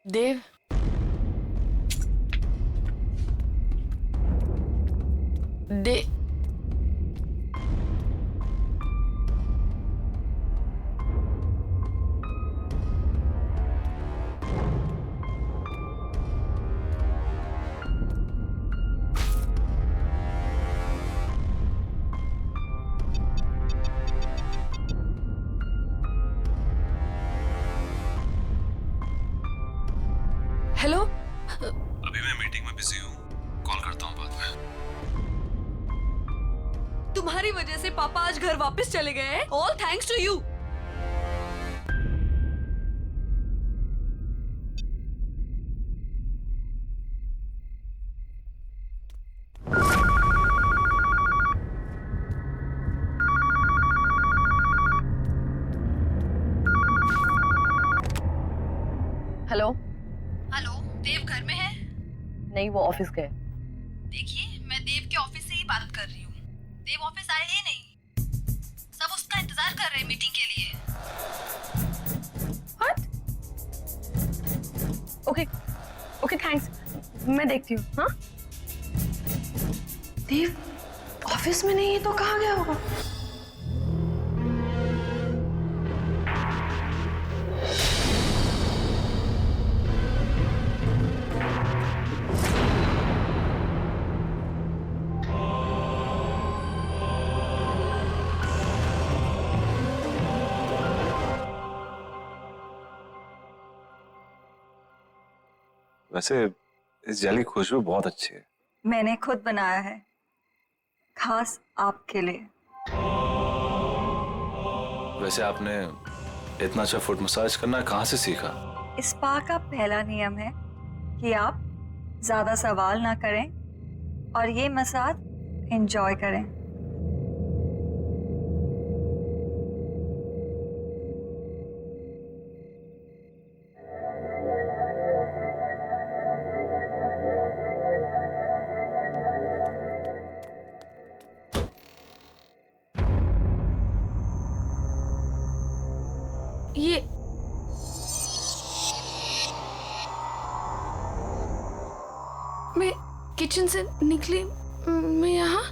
देव, दे hello. अभी मैं meeting में बिजी हूँ, कॉल करता हूँ बाद में। तुम्हारी वजह से पापा आज घर वापस चले गए हैं। All thanks to you. Hello. Hello, Dev घर में है? नहीं, वो ऑफिस गए। देखिए, मैं देव के ऑफिस से ही बात कर रही हूँ। देव ऑफिस आए ही नहीं। सब उसका इंतजार कर रहे हैं मीटिंग के लिए। व्हाट? Okay okay, thanks. मैं देखती हूँ। हाँ, देव ऑफिस में नहीं है तो कहाँ गया होगा? वैसे इस जेली की खुशबू बहुत अच्छी है। मैंने खुद बनाया है, खास आपके लिए। वैसे आपने इतना अच्छा फुट मसाज करना कहाँ से सीखा? स्पा का पहला नियम है कि आप ज्यादा सवाल ना करें और ये मसाज एंजॉय करें। ये मैं किचन से निकली, मैं यहाँ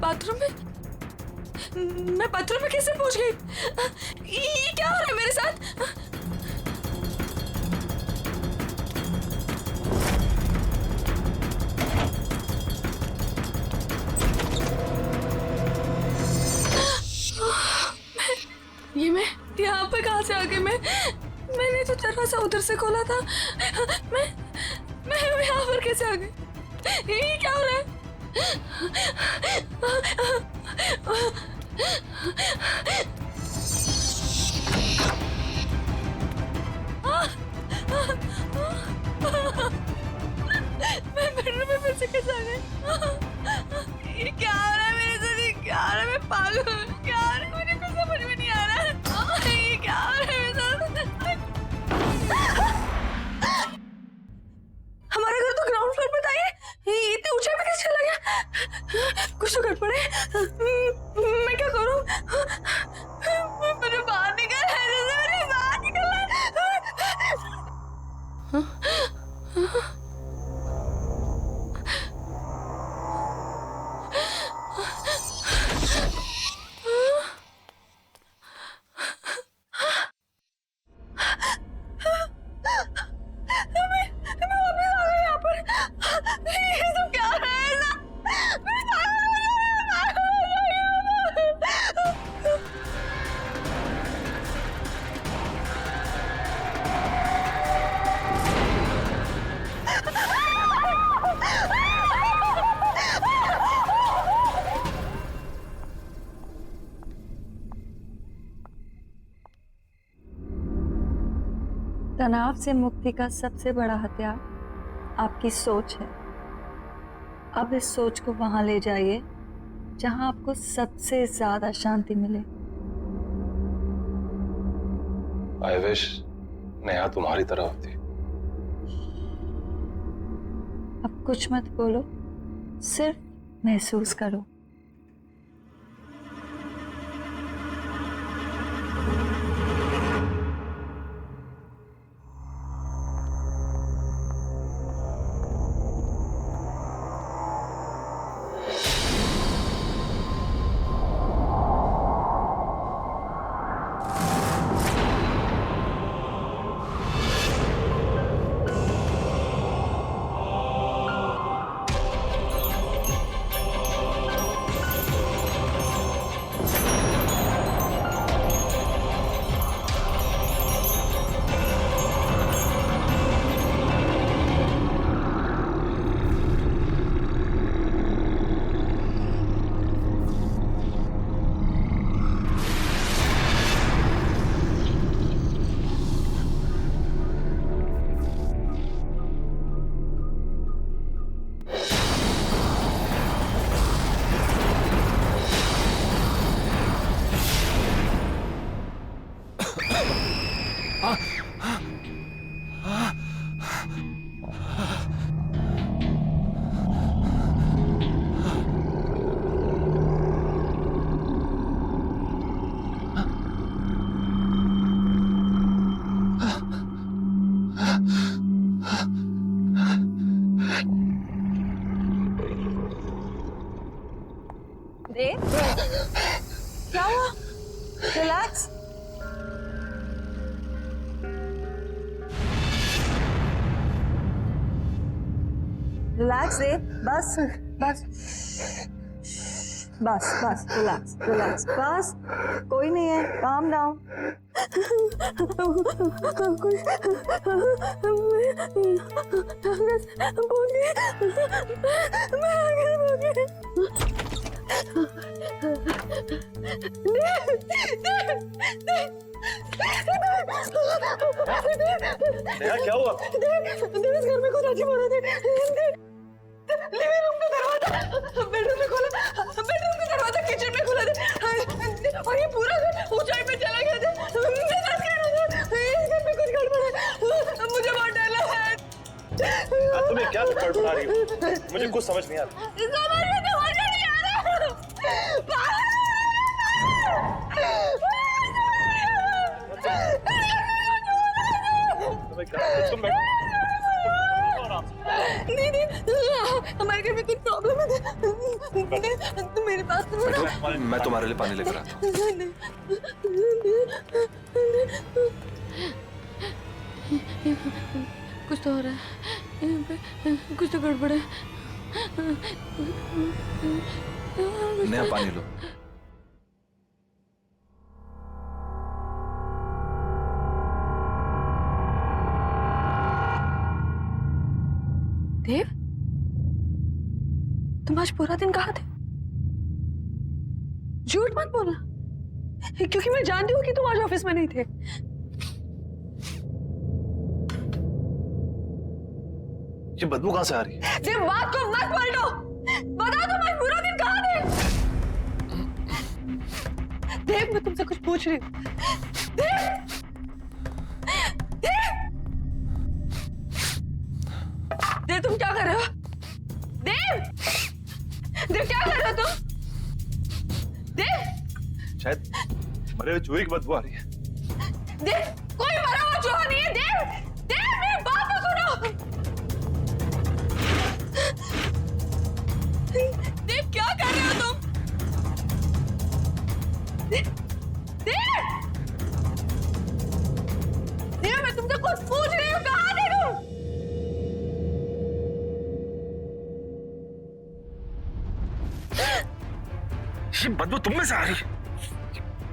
बाथरूम में। मैं बाथरूम में कैसे पहुंच गई? ये क्या हो रहा है मेरे साथ? ये मैं यहाँ पे कहाँ से आ गई? मैंने तो दरवाजा उधर से खोला था। मैं यहाँ पर कैसे आ गई? ये क्या हो रहा है? मैं बेडरूम में फिर से कैसे आ गई? ये क्या हो रहा है मेरे साथ? ये क्या हो रहा है? मैं पागल हूँ। क्या हो रहा है? मुझे कुछ समझ में नहीं आ रहा है। ये क्या हो रहा है मेरे साथ? हमारा घर तो ग्राउंड फ्लोर पे था। ये इतने ऊंचाई पे कैसे चला गया? कुछ तो गड़बड़ है। मैं क्या करूं? मुझे बाहर निकलना है। मुझे बाहर निकलना है। मैं वापस आ गई यहाँ पर। ये सब क्या हो रहा है ऐसा? मैं पागल हो जाऊंगी। तनाव से मुक्ति का सबसे बड़ा हथियार आपकी सोच है। अब इस सोच को वहां ले जाइए जहां आपको सबसे ज्यादा शांति मिले। आई विश नेहा तुम्हारी तरह होती। अब कुछ मत बोलो, सिर्फ महसूस करो। देव, क्या हुआ? रिलैक्स। रिलैक्स देव, बस बस बस बस रिलैक्स रिलैक्स, बस कोई नहीं है, काम डाउन। नेहा क्या हुआ? इस घर में कुछ अजीब हो रहा था। लिविंग रूम का दरवाजा बेडरूम में खोला, बेडरूम का दरवाजा किचन में खोला था, और ये पूरा घर ऊंचाई पे चला गया था। मैं सच कह रहा था, इस घर में कुछ गड़बड़ है, मुझे बहुत डर लग रहा है। तुम्हें क्या बड़बड़ा रही हो? मुझे कुछ समझ नहीं आ रहा। समझ में नहीं आ रहा। तुम बैठो। नहीं हमारे घर में कुछ प्रॉब्लम है। तुम मेरे पास मैं तुम्हारे लिए पानी लेकर आता हूँ। कुछ तो हो रहा है, कुछ तो गड़बड़ है। नेहा पानी लो। देव, तुम आज पूरा दिन कहाँ थे? झूठ मत बोलना, क्योंकि मैं जानती हूँ कि तुम आज ऑफिस में नहीं थे। ये बदबू कहाँ से आ रही है? देव, बात को मत पलटो, बताओ तुम आज पूरा दिन कहाँ थे? देव, मैं तुमसे कुछ पूछ रही हूँ। देव, देव, देव, तुम क्या कर रहे हो? देव, देव, क्या कर रहे हो तुम? देव, शायद मरे हुए चूहे की बदबू आ रही है। देव, कोई मरा हुआ चूहा नहीं है। देव, देव, मेरी बात तो सुनो। देव, क्या कर रहे हो तुम? देव, देव, देव, मैं तुमसे कुछ पूछ रही हूँ, कहाँ थे तुम? ये बदबू तुम में से आ रही है?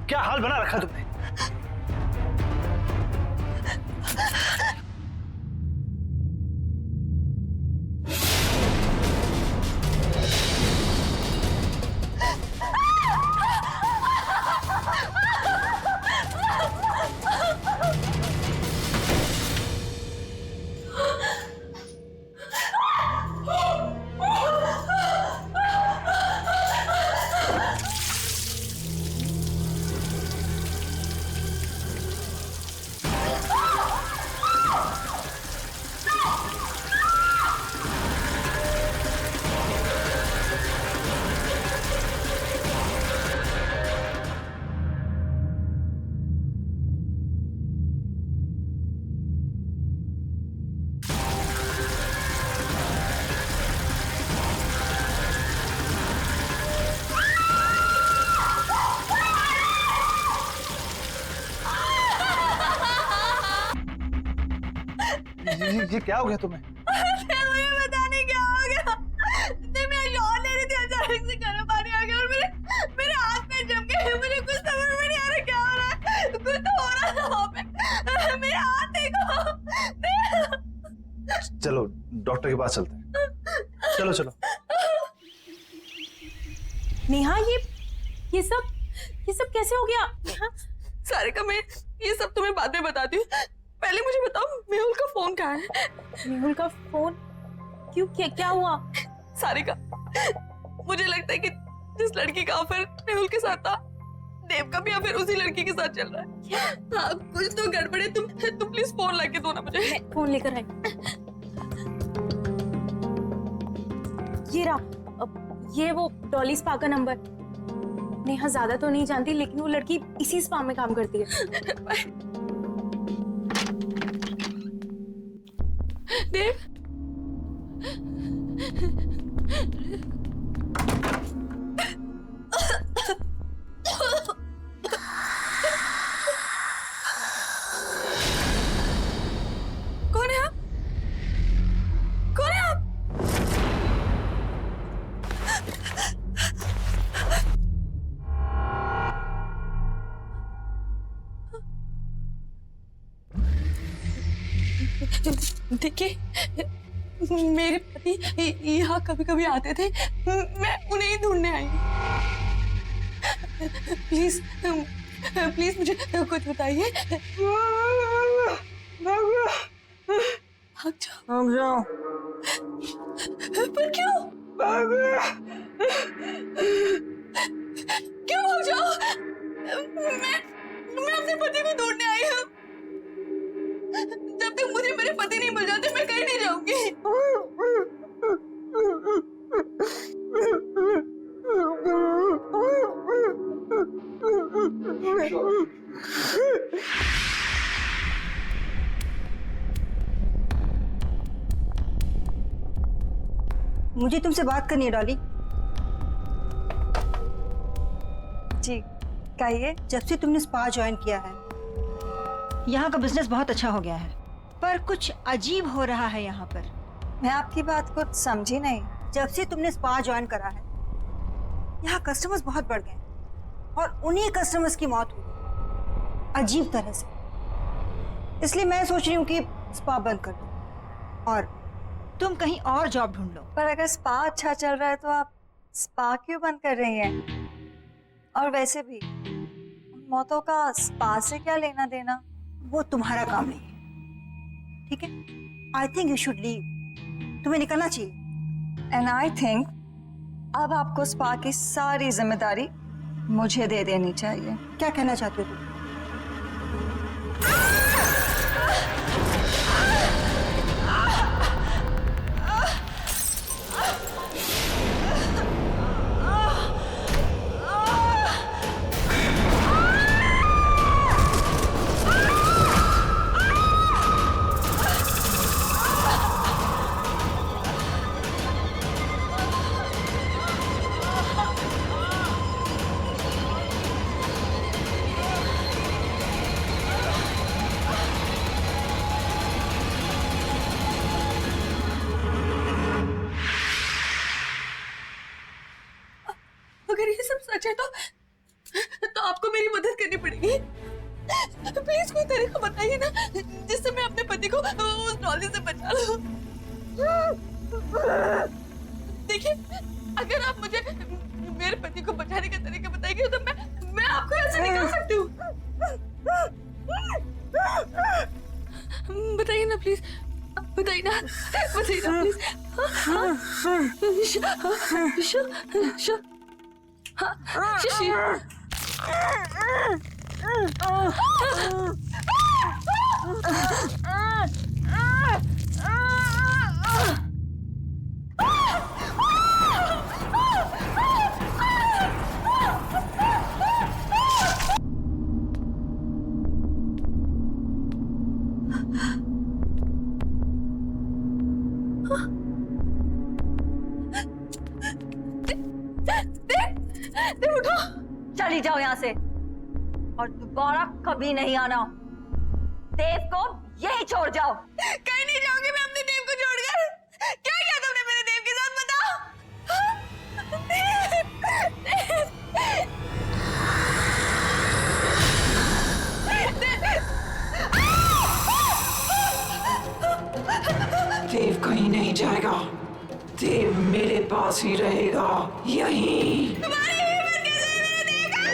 क्या हाल बना रखा तुमने? ये क्या हो गया तुम्हें? मुझे पता नहीं क्या हो गया। जब मैं शॉट ले रही थी अचानक से गर्म पानी आ गया और मेरे हाथ में जम गए। मुझे कुछ समझ में नहीं आ रहा क्या हो रहा है। कुछ तो हो रहा है वहाँ पे। मेरे हाथ देखो। चलो डॉक्टर के पास चलते हैं। चलो चलो। नेहा ये सब कैसे हो गया? नेहा, सारिका, मैं ये सब तुम्हें बाद में बताती हूँ। पहले मुझे बताओ मेहुल का फोन कहाँ है? मेहुल का फोन क्यों? क्या हुआ? सारिका, मुझे लगता है कि जिस लड़की का अफेयर मेहुल के साथ था, देव का भी अफेयर उसी लड़की के साथ चल रहा है। हाँ, कुछ तो गड़बड़ है। तुम प्लीज फोन लाके दो ना मुझे। मैं फोन लेकर आई। ये रहा, ये वो डॉली स्पा का नंबर। नेहा ज्यादा तो नहीं जानती, लेकिन वो लड़की इसी स्पा में काम करती है। देव, कौन है आप? कौन है आप? देखिए, मेरे पति यहाँ कभी कभी आते थे। मैं उन्हें ही ढूंढने आई हूँ। प्लीज प्लीज मुझे कुछ बताइए। भाग जाओ। पर क्यों? क्यों भाग जाओ? मैं अपने पति को ढूंढने आई हूँ। जब तक मुझे मेरे पति नहीं मिल जाते, मैं कहीं नहीं जाऊंगी। मुझे तुमसे बात करनी है डॉली। जी कहिए। जब से तुमने स्पा ज्वाइन किया है, यहाँ का बिजनेस बहुत अच्छा हो गया है, पर कुछ अजीब हो रहा है यहाँ पर। मैं आपकी बात को समझी नहीं। जब से तुमने स्पा ज्वाइन करा है, यहाँ कस्टमर्स बहुत बढ़ गए और उन्हीं कस्टमर्स की मौत हुई अजीब तरह से। इसलिए मैं सोच रही हूँ कि स्पा बंद कर दो और तुम कहीं और जॉब ढूंढ लो। पर अगर स्पा अच्छा चल रहा है तो आप स्पा क्यों बंद कर रही हैं? और वैसे भी उन मौतों का स्पा से क्या लेना देना? वो तुम्हारा काम नहीं है, ठीक है? I think you should leave. तुम्हें निकलना चाहिए। एंड आई थिंक अब आपको स्पा की सारी जिम्मेदारी मुझे दे देनी चाहिए। क्या कहना चाहते हो तुम? अगर ये सब सच है तो आपको मेरी मदद करनी पड़ेगी। प्लीज कोई तरीका बताइए ना, जिससे मैं अपने पति को उस डॉली से बचा लूं। देखिए, अगर आप मुझे मेरे पति को बचाने का तरीका बताएंगे तो मैं आपको यहाँ से निकाल सकती हूँ। बताइए ना प्लीज, बताइए ना प्लीज। शिशी। चली जाओ यहाँ से और दोबारा कभी नहीं आना। देव को यही छोड़ जाओ। कहीं नहीं जाऊंगी मैं अपने देव को छोड़कर। क्या किया तुमने मेरे देव के साथ, बताओ। देव कहीं नहीं जाएगा, देव मेरे पास ही रहेगा, यहीं। तुम्हारी हिम्मत कैसे है मेरे देव का?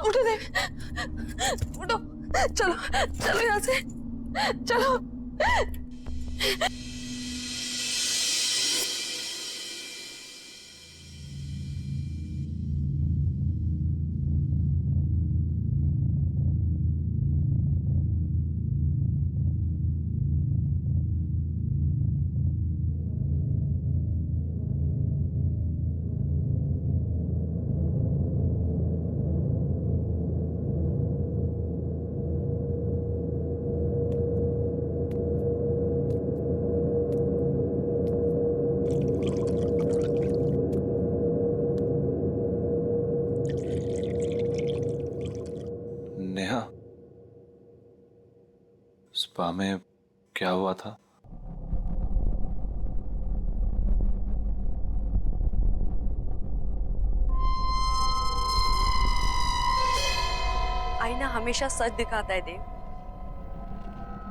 उठो देव, उठो, चलो चलो यहाँ से, चलो। नेहा, स्पा में क्या हुआ था? आईना हमेशा सच दिखाता है देव,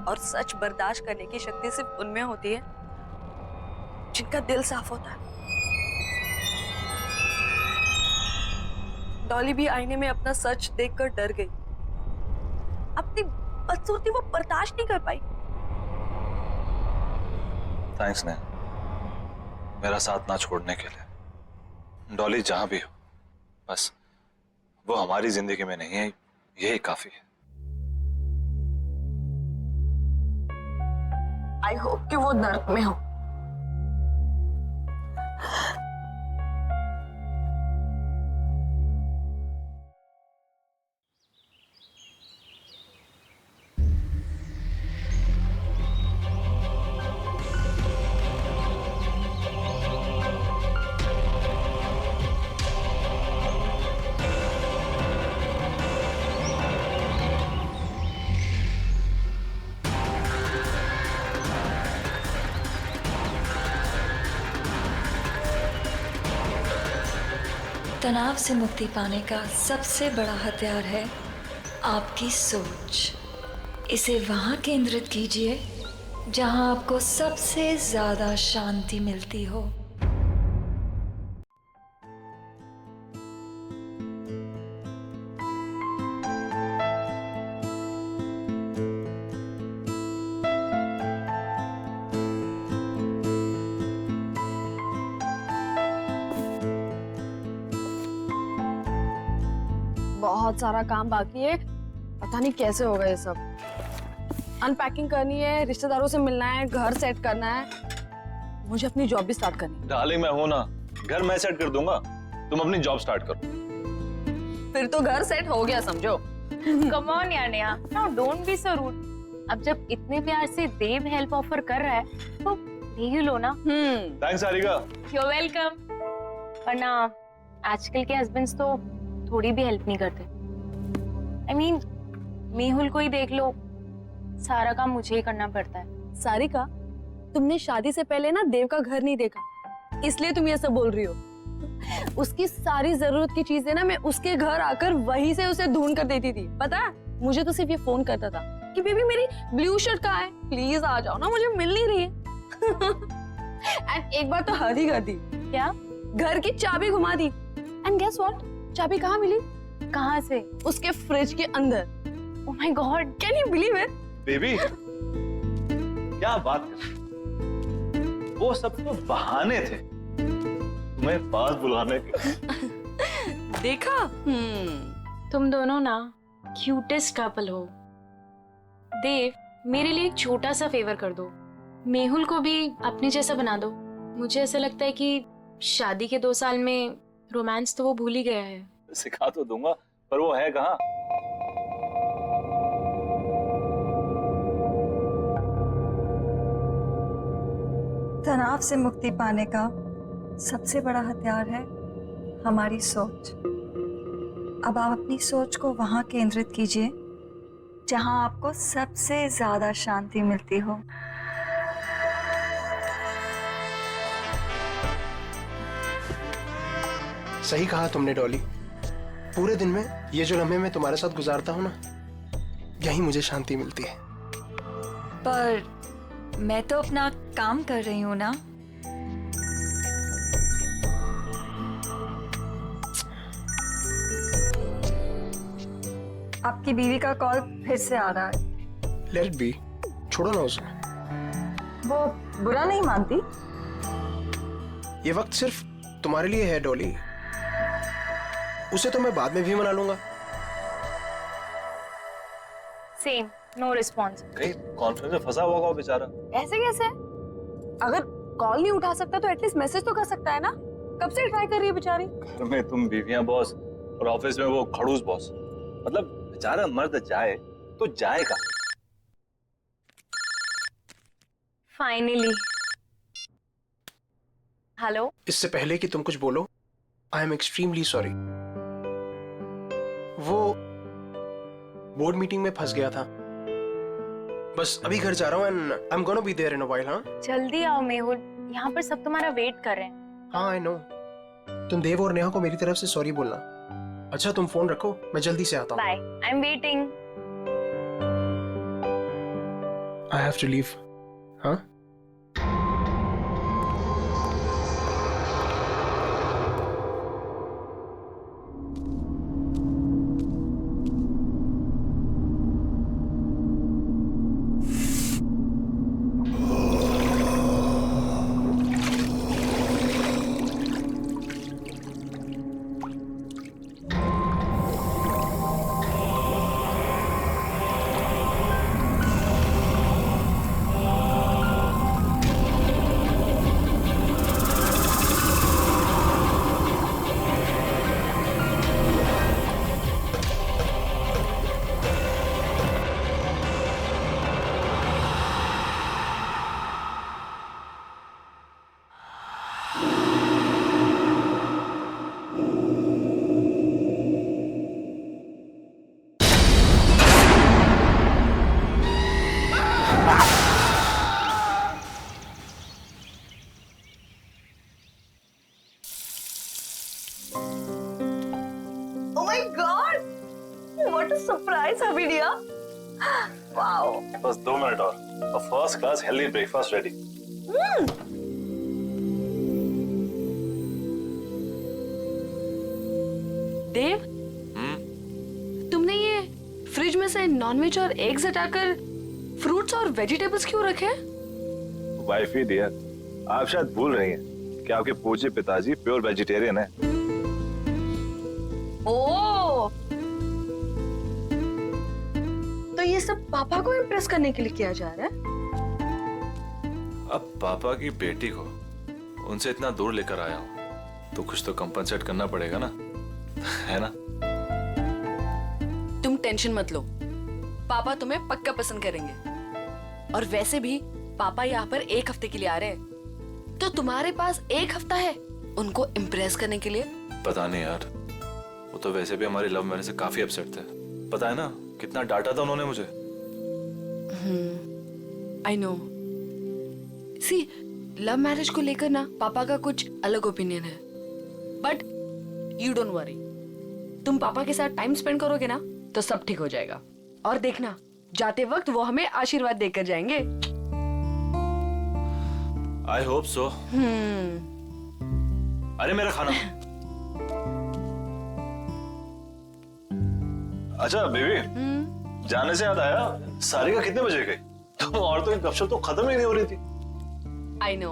और सच बर्दाश्त करने की शक्ति सिर्फ उनमें होती है जिनका दिल साफ होता है। डॉली भी आईने में अपना सच देखकर डर गई। अपनी बदसूरती वो बर्दाश्त नहीं कर पाई। थैंक्स नेहा, मेरा साथ ना छोड़ने के लिए। डॉली जहां भी हो, बस वो हमारी जिंदगी में नहीं है, यही काफी है। आई होप कि वो नर्क में हो। तनाव से मुक्ति पाने का सबसे बड़ा हथियार है आपकी सोच। इसे वहां केंद्रित कीजिए जहां आपको सबसे ज्यादा शांति मिलती हो। बहुत सारा काम बाकी है, पता नहीं कैसे होगा ये सब। अनपैकिंग करनी है, रिश्तेदारों से मिलना है, घर सेट करना है, मुझे अपनी जॉब भी स्टार्ट करनी है। डार्लिंग मैं हूं ना, घर मैं सेट कर दूंगा, तुम अपनी जॉब स्टार्ट करो। फिर तो घर सेट हो गया समझो। कम ऑन यार Neha, now don't be so rude. अब जब इतने प्यार से देव हेल्प ऑफर कर रहा है तो ले ही लो ना। Thanks Sarika. You are welcome. वरना आजकल के हस्बैंड्स तो थोड़ी भी हेल्प नहीं करते। I mean, मेहुल को ही देख लो, सारा काम मुझे ही करना पड़ता है। सारिका, तुमने शादी से पहले ना देव का घर नहीं देखा, इसलिए तुम ये सब बोल रही हो। उसकी सारी जरूरत की चीजें ना मैं उसके घर आकर वहीं से उसे ढूंढ कर देती थी। पता है, मुझे तो सिर्फ ये फोन करता था कि बेबी मेरी ब्लू शर्ट कहाँ है, प्लीज आ जाओ ना, मुझे मिल नहीं रही है। एंड एक बार तो हद ही कर दी। क्या? घर की चाबी घुमा दी। एंड गेस व्हाट, चाबी कहाँ मिली? कहाँ से? उसके फ्रिज के अंदर। Oh my God! Can you believe it? Baby क्या बात कर, वो सब तो बहाने थे तुम्हें पास बुलाने के। देखा? तुम दोनों ना क्यूटेस्ट कपल हो। देव, मेरे लिए एक छोटा सा फेवर कर दो, मेहुल को भी अपने जैसा बना दो। मुझे ऐसा लगता है कि शादी के 2 साल में रोमांस तो वो भूल ही गया है। सिखा तो दूंगा, पर वो है कहाँ? तनाव से मुक्ति पाने का सबसे बड़ा हथियार है हमारी सोच। अब आप अपनी सोच को वहां केंद्रित कीजिए जहां आपको सबसे ज्यादा शांति मिलती हो। सही कहा तुमने डॉली। पूरे दिन में ये जो लम्हे मैं तुम्हारे साथ गुजारता हूँ ना, यही मुझे शांति मिलती है। पर मैं तो अपना काम कर रही हूँ ना। आपकी बीवी का कॉल फिर से आ रहा है। लेट इट बी, छोड़ो ना उसे। वो बुरा नहीं मानती। ये वक्त सिर्फ तुम्हारे लिए है डॉली, उसे तो मैं बाद में भी मना लूंगा। Same, no response. कहीं कॉन्फ्रेंस में फंसा हुआ बेचारा। ऐसे कैसे? अगर कॉल नहीं उठा सकता तो एटलीस्ट मैसेज तो कर सकता है ना। कब से ट्राई कर रही है बेचारी। घर में तुम बीवियां बॉस और ऑफिस में वो खड़ूस बॉस, मतलब बेचारा मर्द जाए तो जाएगा। फाइनली। हेलो। इससे पहले कि तुम कुछ बोलो, आई एम एक्सट्रीमली सॉरी। वो बोर्ड मीटिंग में फंस गया था, बस अभी घर जा रहा हूँ and I am gonna be there in a while. हाँ जल्दी आओ मेहुल, यहाँ पर सब तुम्हारा वेट कर रहे हैं। हाँ आई नो। तुम देव और नेहा को मेरी तरफ से सॉरी बोलना। अच्छा तुम फोन रखो, मैं जल्दी से आता हूँ। Bye, I am waiting. I have to leave. हाँ व्हाट अ सरप्राइज हबीडिया। वाओ। बस 2 मिनट और first class healthy breakfast ready. Dev, तुमने ये फ्रिज में से नॉनवेज और एग्स हटाकर फ्रूट्स और वेजिटेबल्स क्यों रखे? वाइफ ही डियर, आप शायद भूल रही हैं कि आपके पूज्य पिताजी प्योर वेजिटेरियन है। ओह, तो ये सब पापा को इम्प्रेस करने के लिए किया जा रहा है? अब पापा की बेटी को उनसे इतना दूर लेकर आया हूँ तो कुछ तो कंपनसेट करना पड़ेगा ना, है ना? तुम टेंशन मत लो, पापा तुम्हें पक्का पसंद करेंगे। और वैसे भी पापा यहाँ पर 1 हफ्ते के लिए आ रहे हैं, तो तुम्हारे पास 1 हफ्ता है उनको इम्प्रेस करने के लिए। पता नहीं यार, वो तो वैसे भी हमारी लव मैरिज से काफी अपसेट थे। पता है ना कितना डांटा था उन्होंने मुझे। I know. See, love marriage को लेकर ना पापा का कुछ अलग ओपिनियन है, बट यू डोंट वरी। तुम पापा के साथ टाइम स्पेंड करोगे ना तो सब ठीक हो जाएगा। और देखना, जाते वक्त वो हमें आशीर्वाद देकर जाएंगे। I hope so. अरे मेरा खाना। अच्छा बेबी, जाने से याद आया, सारिका कितने बजे गई? तुम औरतों की गपशप तो खत्म ही नहीं हो रही थी। आई नो,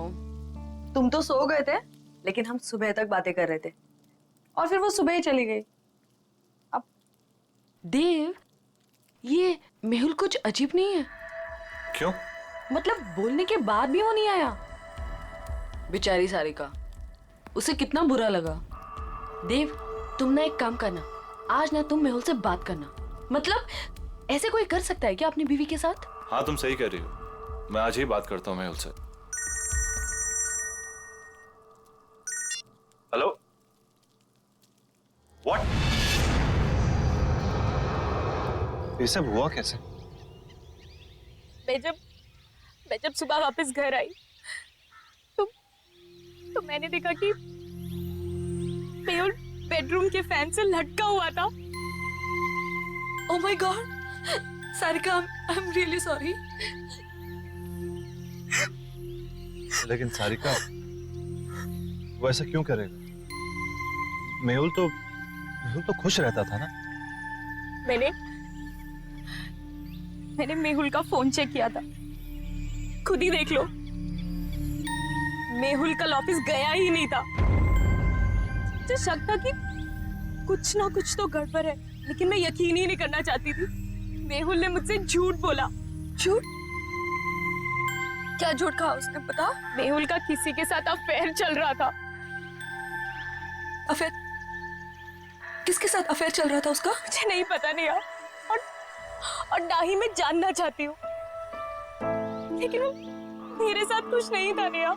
तुम तो सो गए थे, लेकिन हम सुबह तक बातें कर रहे थे और फिर वो सुबह ही चली गई। अब देव, ये मेहुल कुछ अजीब नहीं है? क्यों? मतलब बोलने के बाद भी वो नहीं आया। बेचारी सारिका, उसे कितना बुरा लगा। देव, तुम ना एक काम करना, आज ना तुम मेहुल से बात करना। मतलब ऐसे कोई कर सकता है क्या अपनी बीवी के साथ? हाँ तुम सही कह रही हो, मैं आज ही बात करता हूँ मेहुल से। Hello, what? ये सब हुआ कैसे? मैं जब सुबह वापस घर आई तो मैंने देखा कि मेहुल बेडरूम के फैन से लटका हुआ था। Oh my God, Sarika, I am really sorry. लेकिन सारिका, वो ऐसा क्यों करेगा? मेहुल तो खुश रहता था ना। मैंने मेहुल का फोन चेक किया था, खुद ही देख लो। मेहुल कल ऑफिस गया ही नहीं था। मुझे शक था कि कुछ ना कुछ तो गड़बड़ है, लेकिन मैं यकीन ही नहीं करना चाहती थी। मेहुल ने मुझसे झूठ बोला। झूठ? क्या झूठ कहा उसने, बता? मेहुल का किसी के साथ अफेयर चल रहा था। अफेयर? किसके साथ अफेयर चल रहा था उसका? मुझे नहीं पता नहीं यार, और ना ही मैं जानना चाहती हूँ, लेकिन वो मेरे साथ कुछ नहीं था नेहा,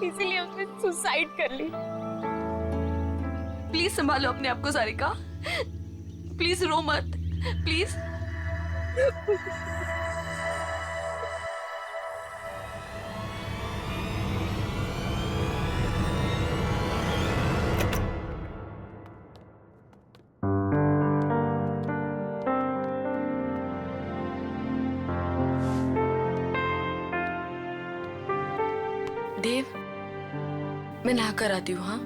इसीलिए उसने सुसाइड कर ली। प्लीज संभालो अपने आप को सारिका, प्लीज रो मत, प्लीज। देव, मैं नहा कर आती हूँ। हाँ,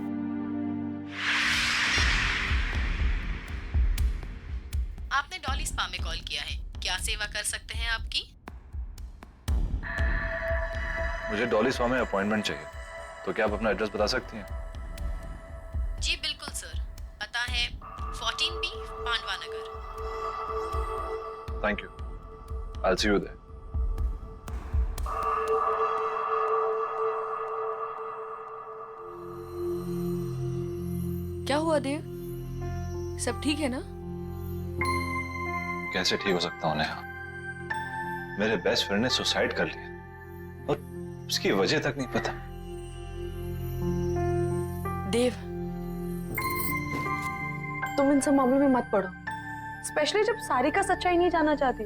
आपने डॉली स्पा में कॉल किया है, क्या सेवा कर सकते हैं आपकी? मुझे डॉली स्पा में अपॉइंटमेंट चाहिए, तो क्या आप अपना एड्रेस बता सकती हैं? जी बिल्कुल सर, पता है 14B Pandava Nagar. Thank you, I will see you there. क्या हुआ देव? सब ठीक है ना? कैसे ठीक हो सकता हूँ नेहा? मेरे बेस्ट फ्रेंड ने सुसाइड कर लिया और उसकी वजह तक नहीं पता। देव, तुम इन सब मामलों में मत पड़ो, स्पेशली जब सारिका सच्चाई नहीं जानना चाहती।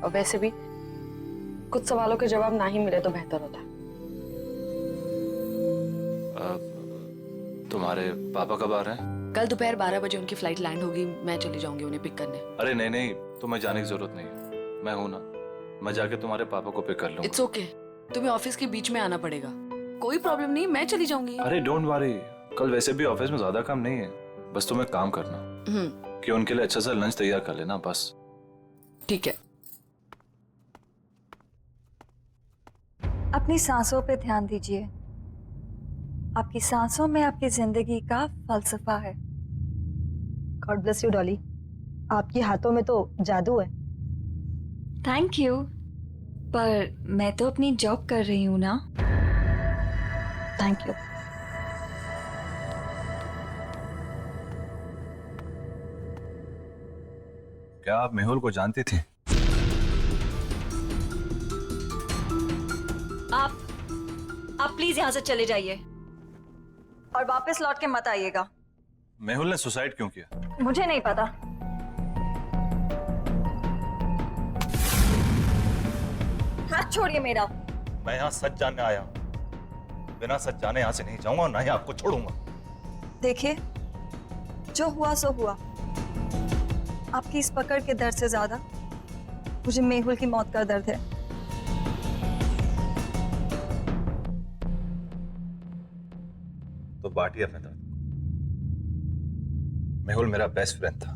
और वैसे भी कुछ सवालों के जवाब ना ही मिले तो बेहतर होता। तुम्हारे पापा कब आ रहे हैं? कल दोपहर 12 बजे उनकी फ्लाइट लैंड होगी, मैं चली जाऊंगी उन्हें पिक करने। अरे नहीं नहीं, तुम्हें जाने की जरूरत नहीं है, मैं हूं ना, मैं जाके तुम्हारे पापा को पिक कर लूंगा। इट्स ओके, तुम्हें ऑफिस के बीच में आना पड़ेगा, कोई प्रॉब्लम नहीं, मैं चली जाऊंगी। अरे डोंट वरी, कल वैसे भी ऑफिस में ज्यादा काम नहीं है, बस तुम्हें काम करना कि उनके लिए अच्छा सा लंच तैयार कर लेना बस। ठीक है। अपनी सांसों पे ध्यान दीजिए, आपकी सांसों में आपकी जिंदगी का फलसफा है। गॉड ब्लेस यू डॉली, आपके हाथों में तो जादू है। थैंक यू, पर मैं तो अपनी जॉब कर रही हूँ ना। Thank you. क्या आप मेहुल को जानती थी? आप प्लीज यहाँ से चले जाइए और वापस लौट के मत आइएगा। मेहुल ने सुसाइड क्यों किया? मुझे नहीं पता। हाथ छोड़िए मेरा। मैं यहाँ सच जानने आया हूँ, बिना सच जाने यहाँ से नहीं जाऊंगा और ना ही आपको छोड़ूंगा। देखिए, जो हुआ सो हुआ। आपकी इस पकड़ के दर्द से ज्यादा मुझे मेहुल की मौत का दर्द है। तो बांटिए अपने दर्द। मेहुल मेरा बेस्ट फ्रेंड था,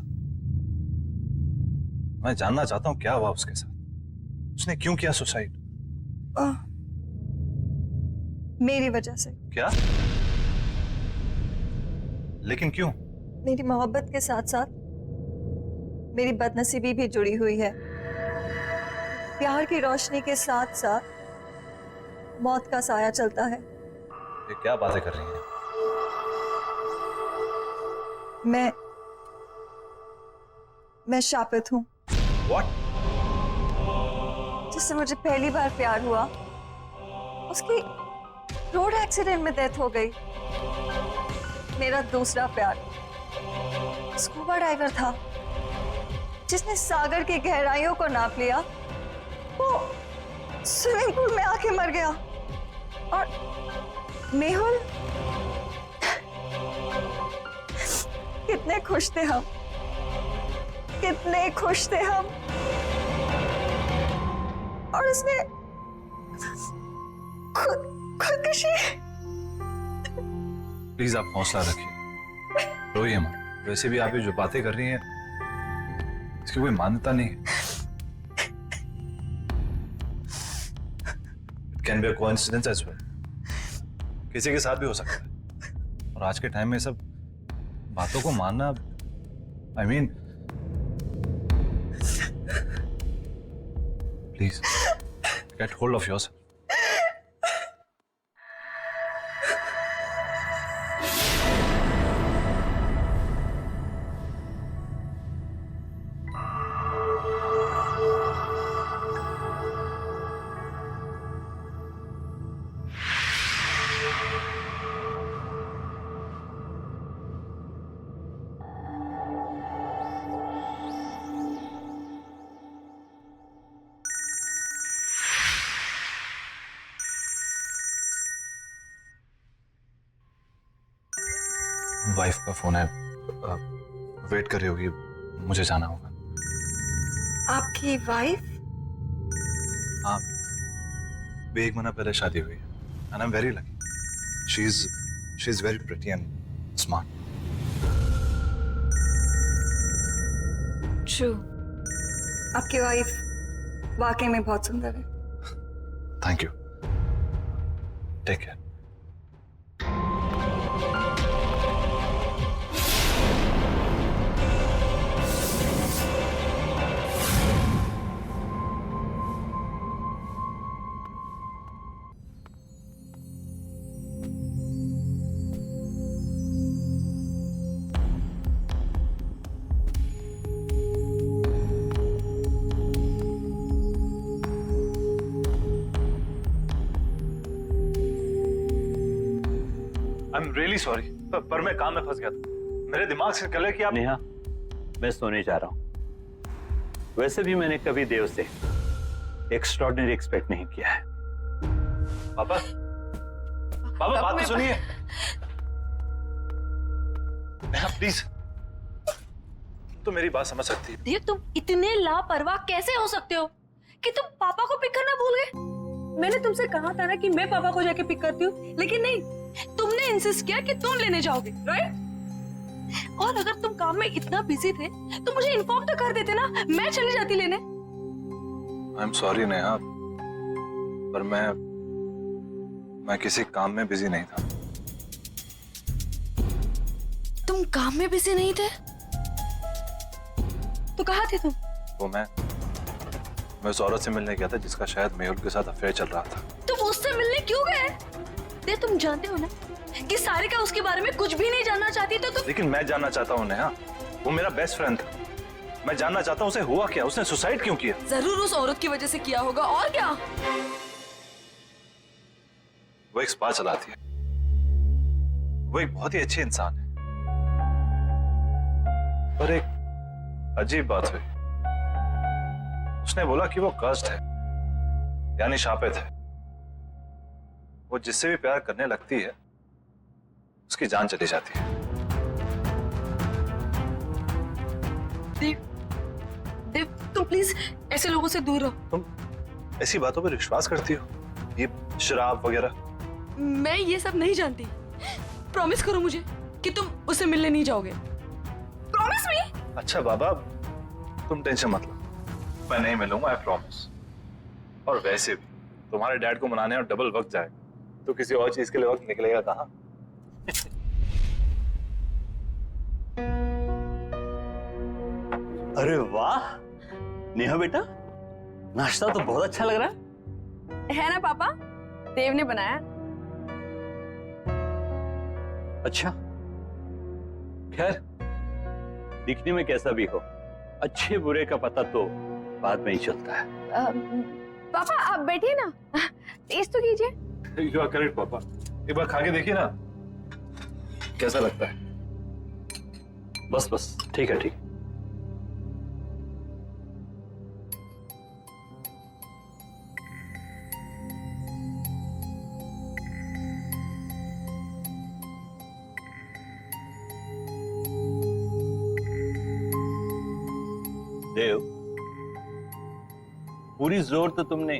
मैं जानना चाहता हूं क्या हुआ उसके साथ, उसने क्यों किया सुसाइड? मेरी वजह से। क्या? लेकिन क्यों? मेरी मोहब्बत के साथ साथ मेरी बदनसीबी भी जुड़ी हुई है। प्यार की रोशनी के साथ साथ मौत का साया चलता है। ये क्या बातें कर रही हैं? मैं शापित हूँ। What? जिससे मुझे पहली बार प्यार हुआ, उसकी रोड एक्सीडेंट में डेथ हो गई। मेरा दूसरा प्यार स्कूबा डाइवर था, जिसने सागर की गहराइयों को नाप लिया। वो स्विमिंग पूल में आके मर गया। और मेहुल, कितने खुश थे हम, कितने खुश थे हम। और उसने खुदकुशी। प्लीज आप हौसला रखिए, रोइए मत। वैसे भी आप ये जो बातें कर रही हैं इसकी कोई मान्यता नहीं है। It can be a coincidence as well, किसी के साथ भी हो सकता है। और आज के टाइम में सब बातों को मानना, I mean, please get hold of yourself. Wife का फोन है, वेट कर रही होगी, मुझे जाना होगा। आपकी वाइफ? हाँ, भी 1 महीना पहले शादी हुई है, and I'm very lucky. She's very pretty and smart. True, आपकी वाइफ वाकई में बहुत सुंदर है। Thank you. Take care. I'm really sorry, पर मैं काम में फंस गया था। मेरे दिमाग से निकल कि आप। नेहा, मैं सोने जा रहा हूं। वैसे भी मैंने कभी देव से एक्स्ट्रॉर्डिनरी एक्सपेक्ट नहीं किया है। पापा, पापा बात तो सुनिए। नेहा प्लीज, तो मेरी बात समझ सकती है। देव, तुम इतने लापरवाह कैसे हो सकते हो कि तुम पापा को पिक करना भूल गए? मैंने तुमसे कहा था ना कि मैं पापा को जाके पिक करती हूँ, लेकिन नहीं, तुमने इंसिस्ट किया कि तुम लेने जाओगे, राइट? और अगर तुम काम में इतना बिजी थे तो मुझे इन्फॉर्म तो कर देते ना, मैं चली जाती लेने। आई एम सॉरी नेहा, पर मैं किसी काम में बिजी नहीं था। तुम काम में बिजी नहीं थे तो कहाँ थे तुम? वो मैं उस औरत से मिलने गया था जिसका शायद मेहुल के साथ अफेयर चल रहा था। तुम उससे मिलने क्यों गए? देव, तुम जानते हो ना कि सारिका उसके बारे में कुछ भी नहीं जानना चाहती, तो तुम। लेकिन मैं जानना चाहता हूँ नेहा, वो मेरा बेस्ट फ्रेंड था। मैं जानना चाहता हूँ उसे हुआ क्या, उसने सुसाइड क्यों किया? जरूर उस औरत की वजह से किया होगा, और क्या? वो एक स्पा चलाती है, वो एक बहुत ही अच्छी इंसान है, पर एक अजीब बात हुई। उसने बोला कि वो कर्स्ड है, यानी शापित है। वो जिससे भी प्यार करने लगती है उसकी जान चली जाती है। देव, तुम प्लीज ऐसे लोगों से दूर रहो। तुम ऐसी बातों पर विश्वास करती हो, ये शराब वगैरह? मैं ये सब नहीं जानती। प्रॉमिस करो मुझे कि तुम उससे मिलने नहीं जाओगे। Promise me? अच्छा बाबा, तुम टेंशन मत लो, मैं नहीं मिलूंगा, आई प्रॉमिस। और वैसे भी तुम्हारे डैड को मनाने और डबल वक्त जाएगा, तो किसी और चीज के लिए वक्त निकलेगा कहाँ? अरे वाह नेहा बेटा, नाश्ता तो बहुत अच्छा लग रहा है ना पापा? देव ने बनाया। अच्छा, खैर दिखने में कैसा भी हो, अच्छे बुरे का पता तो बाद में ही चलता है। पापा आप बैठिए ना, टेस्ट तो कीजिए। यू आर करेक्ट पापा, एक बार खा के देखिए ना कैसा लगता है। बस बस, ठीक है, ठीक। देव, पूरी जोर तो तुमने